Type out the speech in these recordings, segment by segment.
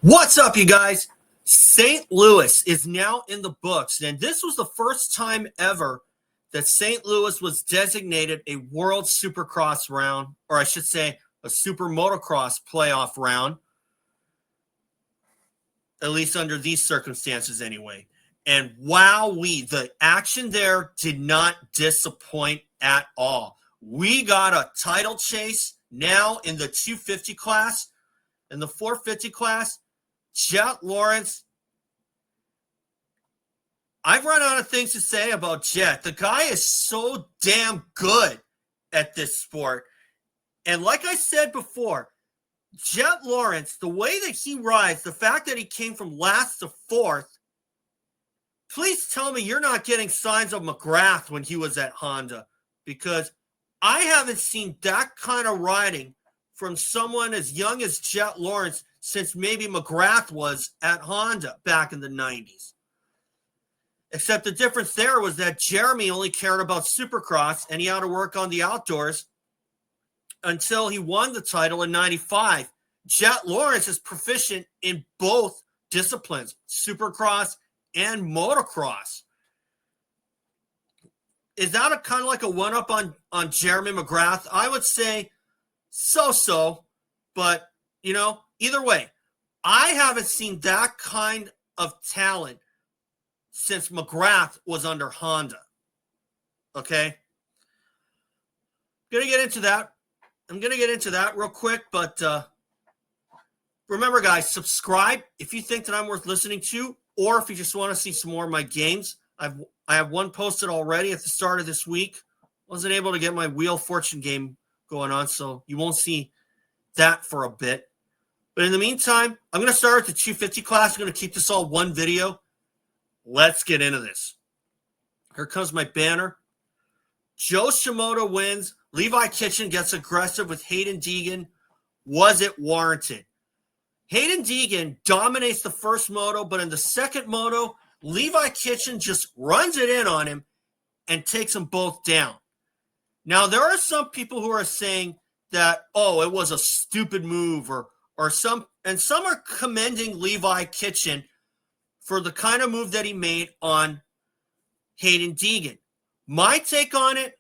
What's up, you guys? St. Louis is now in the books, and this was the first time ever that St. Louis was designated a World Supercross round, or I should say a Super Motocross playoff round, at least under these circumstances anyway. And wowee, the action there did not disappoint at all. We got a title chase now in the 250 class. In the 450 class, Jett Lawrence. I've run out of things to say about Jett. The guy is so damn good at this sport. And like I said before, Jett Lawrence, the way that he rides, the fact that he came from last to fourth, please tell me you're not getting signs of McGrath when he was at Honda, because I haven't seen that kind of riding from someone as young as Jett Lawrence since maybe McGrath was at Honda back in the 90s. Except the difference there was that Jeremy only cared about Supercross and he had to work on the outdoors until he won the title in 95. Jett Lawrence is proficient in both disciplines, Supercross and motocross. Is that a kind of like a one-up on Jeremy McGrath? I would say so, but, either way, I haven't seen that kind of talent since McGrath was under Honda. Okay? I'm going to get into that real quick, but remember, guys, subscribe if you think that I'm worth listening to, or if you just want to see some more of my games. I have one posted already at the start of this week. Wasn't able to get my Wheel Fortune game going on, so you won't see that for a bit. But in the meantime, I'm going to start at the 250 class. I'm going to keep this all one video. Let's get into this. Here comes my banner. Joe Shimoda wins. Levi Kitchen gets aggressive with Haiden Deegan. Was it warranted? Haiden Deegan dominates the first moto, but in the second moto, Levi Kitchen just runs it in on him and takes them both down. Now, there are some people who are saying that, it was a stupid move, or some are commending Levi Kitchen for the kind of move that he made on Haiden Deegan. My take on it,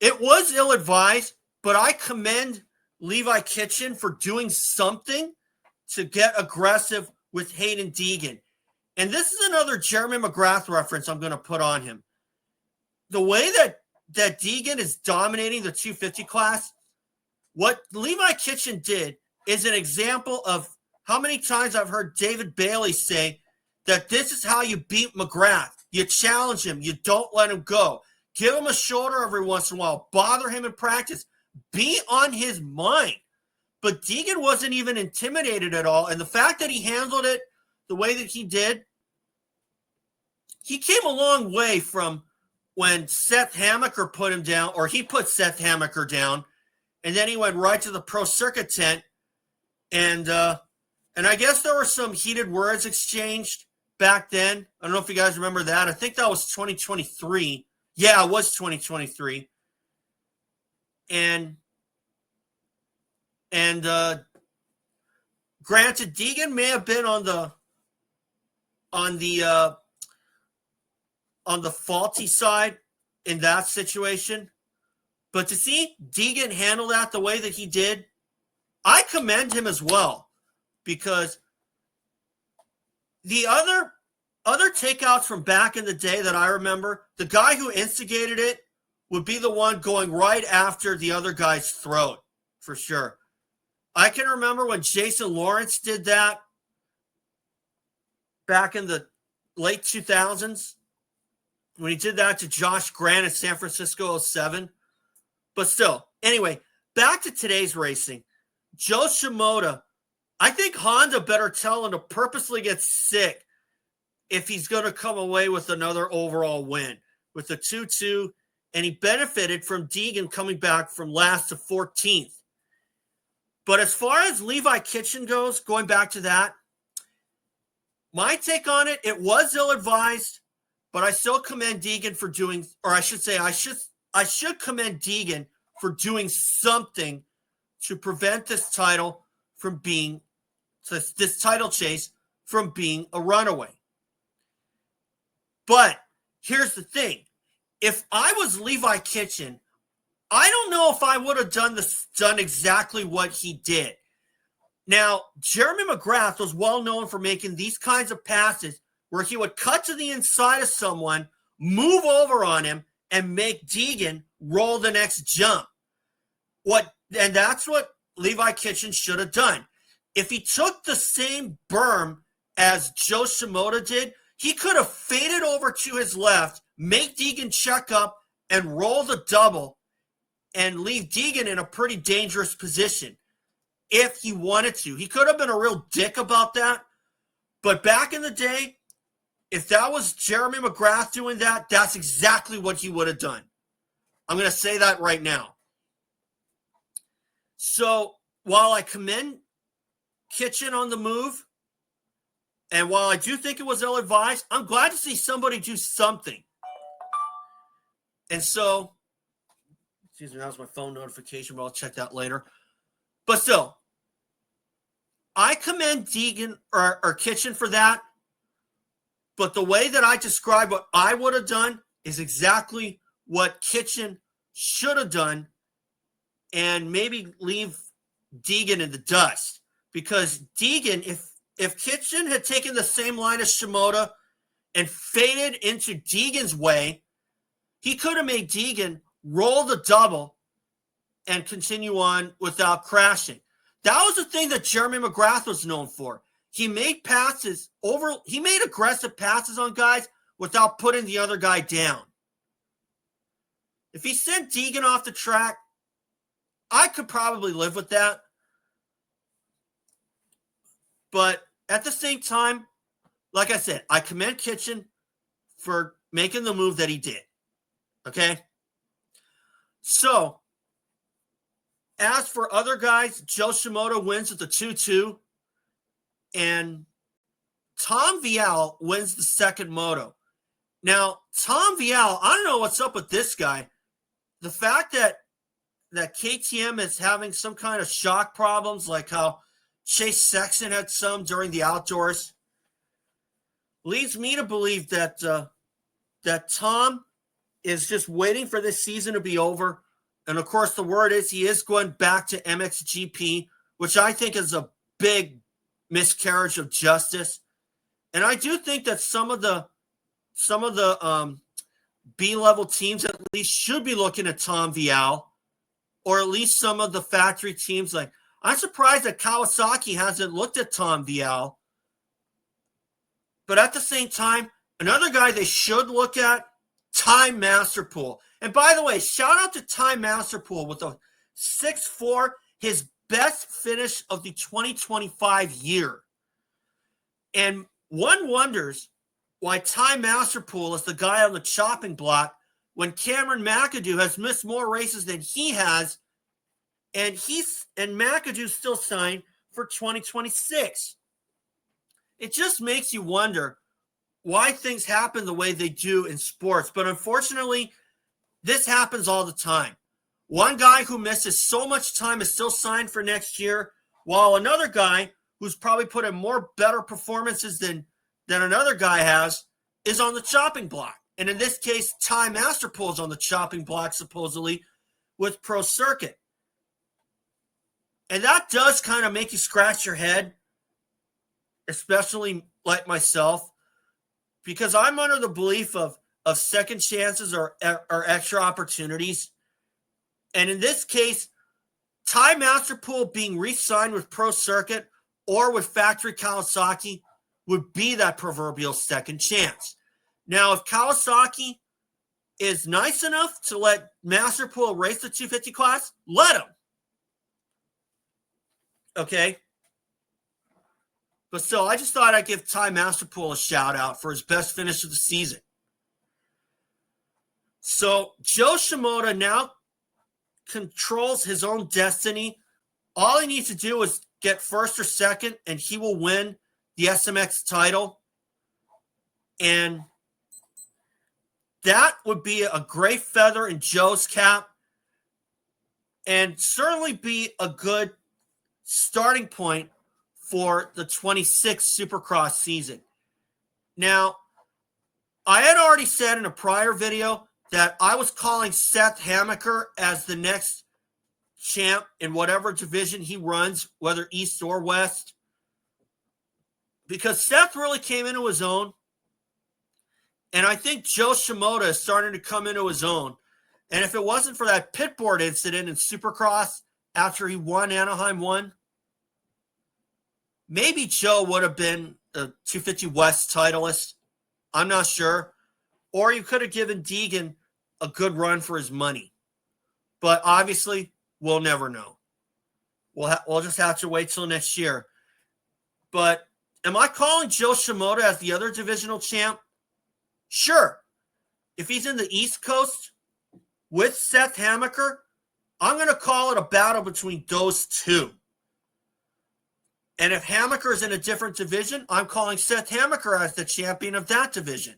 it was ill-advised, but I commend Levi Kitchen for doing something to get aggressive with Haiden Deegan. And this is another Jeremy McGrath reference I'm going to put on him. The way that Deegan is dominating the 250 class, what Levi Kitchen did is an example of how many times I've heard David Bailey say that this is how you beat McGrath. You challenge him. You don't let him go. Give him a shoulder every once in a while. Bother him in practice. Be on his mind. But Deegan wasn't even intimidated at all. And the fact that he handled it the way that he did, he came a long way from when Seth Hamaker put him down, or he put Seth Hamaker down, and then he went right to the pro circuit tent. And I guess there were some heated words exchanged back then. I don't know if you guys remember that. I think that was 2023. Yeah, it was 2023. And granted, Deegan may have been on the faulty side in that situation, but to see Deegan handle that the way that he did, I commend him as well, because the other takeouts from back in the day that I remember, the guy who instigated it would be the one going right after the other guy's throat, for sure. I can remember when Jason Lawrence did that back in the late 2000s, when he did that to Josh Grant at San Francisco 07. But still, anyway, back to today's racing. Joe Shimoda, I think Honda better tell him to purposely get sick if he's going to come away with another overall win with the 2-2, and he benefited from Deegan coming back from last to 14th. But as far as Levi Kitchen goes, going back to that, my take on it, it was ill-advised, but I still commend Deegan for doing, or I should say, I should commend Deegan for doing something to prevent this title from being this title chase from being a runaway. But here's the thing. If I was Levi Kitchen, I don't know if I would have done exactly what he did. Now, Jeremy McGrath was well known for making these kinds of passes where he would cut to the inside of someone, move over on him, and make Deegan roll the next jump. And that's what Levi Kitchen should have done. If he took the same berm as Joe Shimoda did, he could have faded over to his left, make Deegan check up, and roll the double and leave Deegan in a pretty dangerous position if he wanted to. He could have been a real dick about that. But back in the day, if that was Jeremy McGrath doing that, that's exactly what he would have done. I'm going to say that right now. So while I commend Kitchen on the move, and while I do think it was ill-advised, I'm glad to see somebody do something. And so, excuse me, that was my phone notification, but I'll check that later. But still, I commend Deegan or Kitchen for that. But the way that I describe what I would have done is exactly what Kitchen should have done, and maybe leave Deegan in the dust. Because Deegan, if Kitchen had taken the same line as Shimoda and faded into Deegan's way, he could have made Deegan roll the double and continue on without crashing. That was the thing that Jeremy McGrath was known for. He made aggressive passes on guys without putting the other guy down. If he sent Deegan off the track, I could probably live with that. But at the same time, like I said, I commend Kitchen for making the move that he did. Okay? So, as for other guys, Joe Shimoda wins with the 2-2. And Tom Vialle wins the second moto. Now, Tom Vialle, I don't know what's up with this guy. The fact that KTM is having some kind of shock problems, like how Chase Sexton had some during the outdoors, leads me to believe that Tom is just waiting for this season to be over. And, of course, the word is he is going back to MXGP, which I think is a big miscarriage of justice. And I do think that some of the B-level teams at least should be looking at Tom Vialle, or at least some of the factory teams. Like, I'm surprised that Kawasaki hasn't looked at Tom Vialle. But at the same time, another guy they should look at, Ty Masterpool. And by the way, shout out to Ty Masterpool with a 6.4, his best finish of the 2025 year. And one wonders why Ty Masterpool is the guy on the chopping block when Cameron McAdoo has missed more races than he has, and McAdoo's still signed for 2026. It just makes you wonder why things happen the way they do in sports. But unfortunately, this happens all the time. One guy who misses so much time is still signed for next year, while another guy who's probably put in more better performances than another guy has is on the chopping block. And in this case, Ty Masterpool is on the chopping block, supposedly, with Pro Circuit. And that does kind of make you scratch your head, especially like myself, because I'm under the belief of second chances or extra opportunities. And in this case, Ty Masterpool being re-signed with Pro Circuit or with Factory Kawasaki would be that proverbial second chance. Now, if Kawasaki is nice enough to let Masterpool race the 250 class, let him. Okay? But still, I just thought I'd give Ty Masterpool a shout-out for his best finish of the season. So, Joe Shimoda now controls his own destiny. All he needs to do is get first or second, and he will win the SMX title. And that would be a great feather in Joe's cap, and certainly be a good starting point for the 26th Supercross season. Now, I had already said in a prior video that I was calling Seth Hammaker as the next champ in whatever division he runs, whether East or West, because Seth really came into his own. And I think Joe Shimoda is starting to come into his own. And if it wasn't for that pit board incident in Supercross after he won Anaheim 1, maybe Joe would have been a 250 West titleist. I'm not sure. Or you could have given Deegan a good run for his money. But obviously, we'll never know. We'll just have to wait till next year. But am I calling Joe Shimoda as the other divisional champ? Sure. If he's in the East Coast with Seth Hammaker, I'm going to call it a battle between those two. And if Hammaker is in a different division, I'm calling Seth Hammaker as the champion of that division.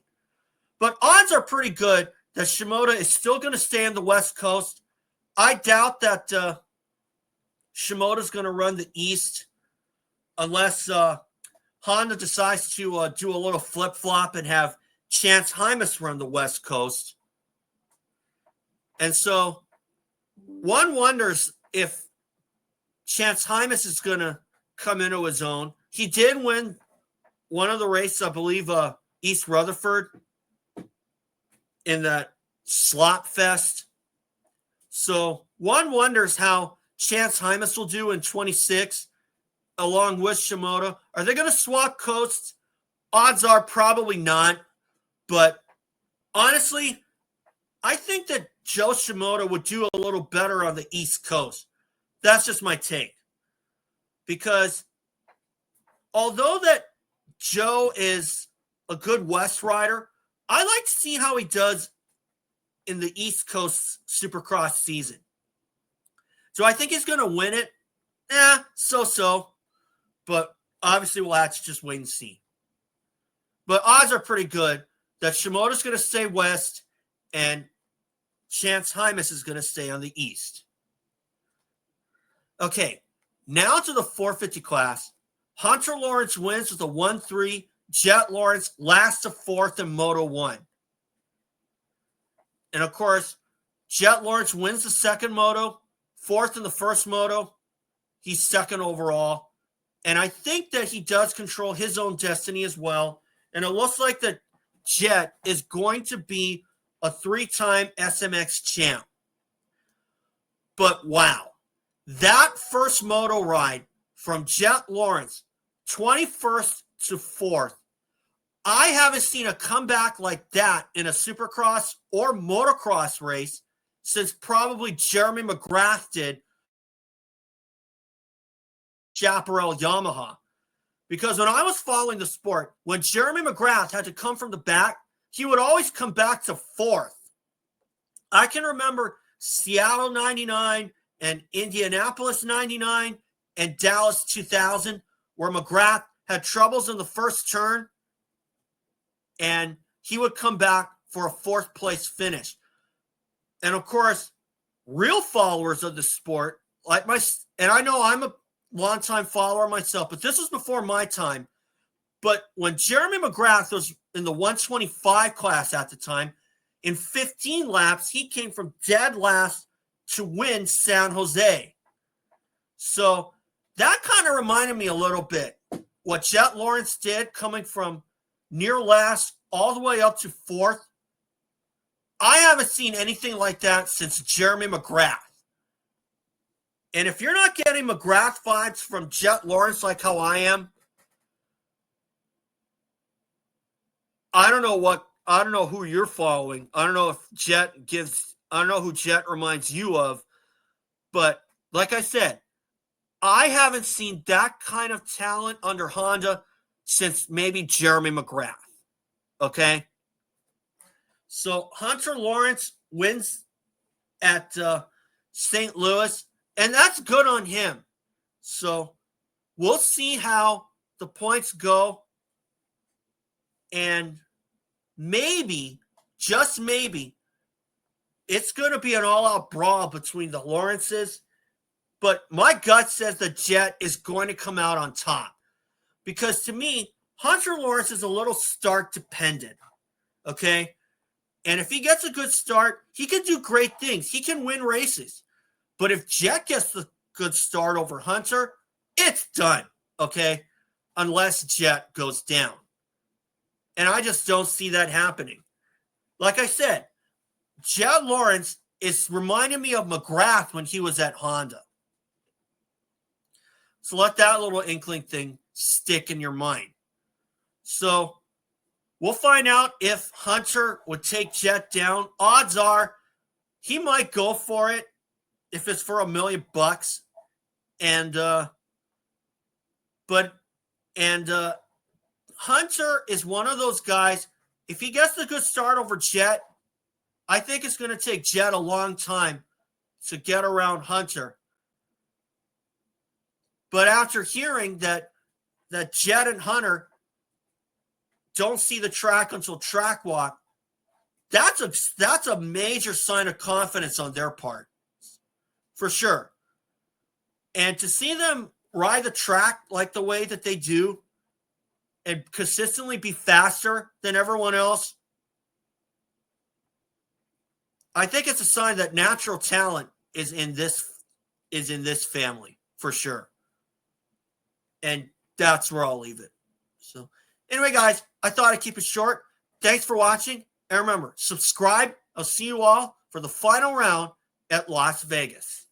But odds are pretty good that Shimoda is still going to stay on the West Coast. I doubt that Shimoda is going to run the East unless Honda decides to do a little flip-flop and have Chance Hymas run the West Coast. And so one wonders if Chance Hymas is going to come into his own. He did win one of the races, I believe, East Rutherford in that slop fest. So one wonders how Chance Hymas will do in 26 along with Shimoda. Are they going to swap coasts? Odds are probably not. But honestly, I think that Joe Shimoda would do a little better on the East Coast. That's just my take. Because although that Joe is a good West rider, I like to see how he does in the East Coast Supercross season. Do I think he's going to win it? So. But obviously we'll have to just wait and see. But odds are pretty good that Shimoda's going to stay West and Chance Hymas is going to stay on the East. Okay, now to the 450 class. Hunter Lawrence wins with a 1-3. Jett Lawrence last to fourth in Moto 1. And of course, Jett Lawrence wins the second moto, fourth in the first moto. He's second overall. And I think that he does control his own destiny as well. And it looks like that Jett is going to be a 3-time SMX champ. But wow, that first moto ride from Jett Lawrence, 21st to 4th, I haven't seen a comeback like that in a Supercross or motocross race since probably Jeremy McGrath did Chaparral Yamaha. Because when I was following the sport, when Jeremy McGrath had to come from the back, he would always come back to 4th. I can remember Seattle 99 and Indianapolis 99 and Dallas 2000, where McGrath had troubles in the first turn, and he would come back for a 4th place finish. And of course, real followers of the sport, like and I know I'm a longtime follower myself, but this was before my time. But when Jeremy McGrath was in the 125 class at the time, in 15 laps, he came from dead last to win San Jose. So that kind of reminded me a little bit what Jett Lawrence did coming from near last all the way up to 4th. I haven't seen anything like that since Jeremy McGrath. And if you're not getting McGrath vibes from Jett Lawrence like how I am, I don't know who you're following. I don't know who Jett reminds you of. But like I said, I haven't seen that kind of talent under Honda since maybe Jeremy McGrath. Okay? So Hunter Lawrence wins at St. Louis, and that's good on him. So we'll see how the points go. And maybe, just maybe, it's going to be an all-out brawl between the Lawrences. But my gut says that Jett is going to come out on top. Because to me, Hunter Lawrence is a little start dependent. Okay? And if he gets a good start, he can do great things. He can win races. But if Jett gets the good start over Hunter, it's done. Okay? Unless Jett goes down. And I just don't see that happening. Like I said, Jett Lawrence is reminding me of McGrath when he was at Honda. So let that little inkling thing stick in your mind. So we'll find out if Hunter would take Jett down. Odds are he might go for it if it's for $1 million. And Hunter is one of those guys. If he gets the good start over Jett, I think it's going to take Jett a long time to get around Hunter. But after hearing that Jett and Hunter don't see the track until track walk, that's a major sign of confidence on their part, for sure. And to see them ride the track like the way that they do and consistently be faster than everyone else, I think it's a sign that natural talent is in this family, for sure. And that's where I'll leave it. So anyway, guys, I thought I'd keep it short. Thanks for watching. And remember, subscribe. I'll see you all for the final round at Las Vegas.